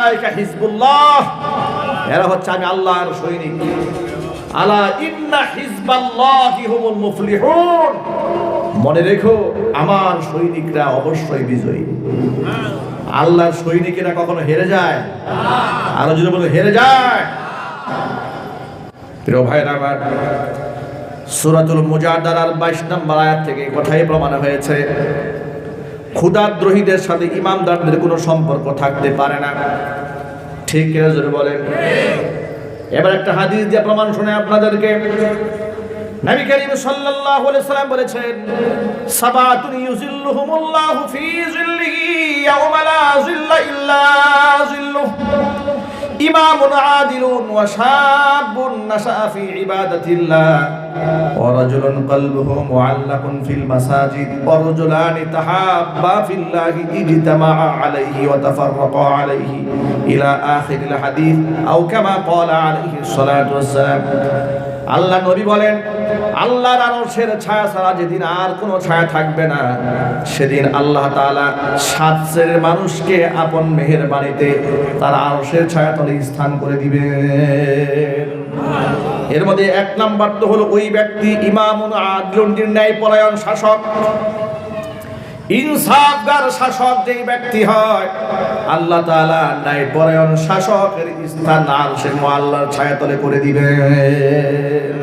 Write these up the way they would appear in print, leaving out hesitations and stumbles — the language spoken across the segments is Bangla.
উলাইকা হিজবুল্লাহ, এরা হচ্ছে আমি আল্লাহর সৈনিক। আলা ইন্না হিজবাল্লাহি হুমুল মুফলিহুন, মনে রেখো আমার সৈনিকরা অবশ্যই বিজয়ী। আল্লাহর সৈনিকেরা কখনো হেরে যায়? আরো যদি বলে হেরে যায়। প্রিয় ভাইরা আমার, সূরাতুল মুজাদালার 22 নম্বর আয়াত থেকে কথাই প্রমাণ হয়েছে ক্ষুধাদ্রোহীদের সাথে ইমানদারদের কোনো সম্পর্ক থাকতে পারে না। ঠিক কিনা জোরে বলেন। এবার একটা হাদিস দিয়ে প্রমাণ শুনে আপনাদেরকে। নবী করিম সাল্লাল্লাহু আলাইহি ওয়াসাল্লাম বলেছেন, সাবাতুন ইউজিল্লুহুমুল্লাহু ফি জিল্লিহি ইয়াওমা লা জিল্লা ইল্লা জিল্লুহু, ইমামুন আদিলুন ওয়া শাবুন নাশাআ ফি ইবাদাতিল্লাহ ওয়া রাজুলুন কলবুহু মুআল্লাকুন ফিল মাসাজিদ ওয়া রাজুলানি তাহাব্বা ফিল্লাহি ইজতামাআ আলাইহি ওয়া তাফাররাকা আলাইহি ইলা আখিরিল হাদিস আও কামা ক্বালা আলাইহিস সালাতু ওয়াস সালাম। আল্লাহ নবী বলেন, আল্লাহর আরশের ছায়া ছাড়া যেদিন আর কোনো ছায়া থাকবে না, সেদিন আল্লাহ তাআলা 7 শ্রেণীর মানুষকে আপন মেহেরবানিতে তার আরশের ছায়া তলে স্থান করে দিবেন। এর মধ্যে 1 নাম্বার তো হলো ওই ব্যক্তি ইমামুন আদিলুন, ন্যায়পরায়ণ শাসক, ইনসাফগার শাসক। যেই ব্যক্তি হয় আল্লাহ তাআলা ন্যায়পরায়ণ শাসকের স্থান আরশের মুআল্লার ছায়াতলে করে দিবেন।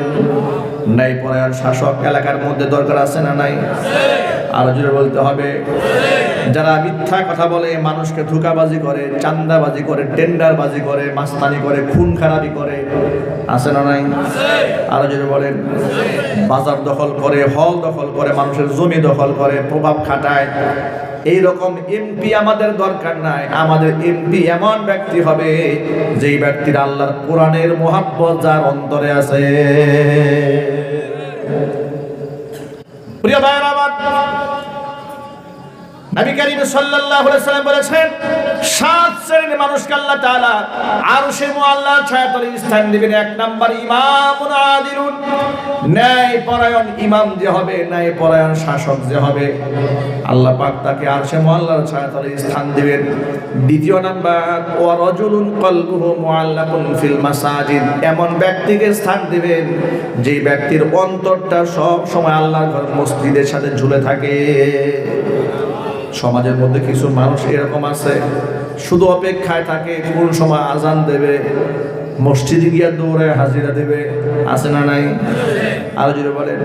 ন্যায়পরায়ণ শাসক এলাকার মধ্যে দরকার আছে না নাই? আরো জোরে বলতে হবে। যারা মিথ্যা কথা বলে, মানুষকে ধোঁকাবাজি করে, চাঁদাবাজি করে, টেন্ডারবাজি করে, মাস্তানি করে, খুন খারাপি করে, আছে না নাই? আরো জোরে বলেন। বাজার দখল করে, হল দখল করে, মানুষের জমি দখল করে, প্রভাব খাটায়, এই রকম এমপি আমাদের দরকার নাই। আমাদের এমপি এমন ব্যক্তি হবে যেই ব্যক্তির আল্লাহর কোরআনের মুহাব্বত যার অন্তরে আছে। প্রিয় ভাইরা আমার, নবী করিম সাল্লাল্লাহু আলাইহি ওয়াসাল্লাম বলেছেন, 7 শ্রেণীর মানুষকে আল্লাহ তাআলা আরশে মুআল্লার ছায়াতলে স্থান দিবেন। 1 নাম্বার ইমামুন আদিলুন, ন্যায়পরায়ণ ইমাম যে হবে, ন্যায়পরায়ণ শাসক যে হবে, আল্লাহ পাক তাকে আরশে মুআল্লার ছায়াতলে স্থান দিবেন। 2 নাম্বার ওয়া রাজুলুন কলবুহু মুআল্লাকুন ফিল মাসাজিদ, এমন ব্যক্তিকে স্থান দিবেন যেই ব্যক্তির অন্তরটা সব সময় আল্লাহর ঘর মসজিদের সাথে ঝুলে থাকে। সমাজের মধ্যে কিছু মানুষ এরকম আছে, শুধু অপেক্ষায় থাকে কোন সময় আজান দেবে, মসজিদে গিয়ে দৌড়ে হাজিরা দেবে, আছে না নাই? আরো জোরে বলেন।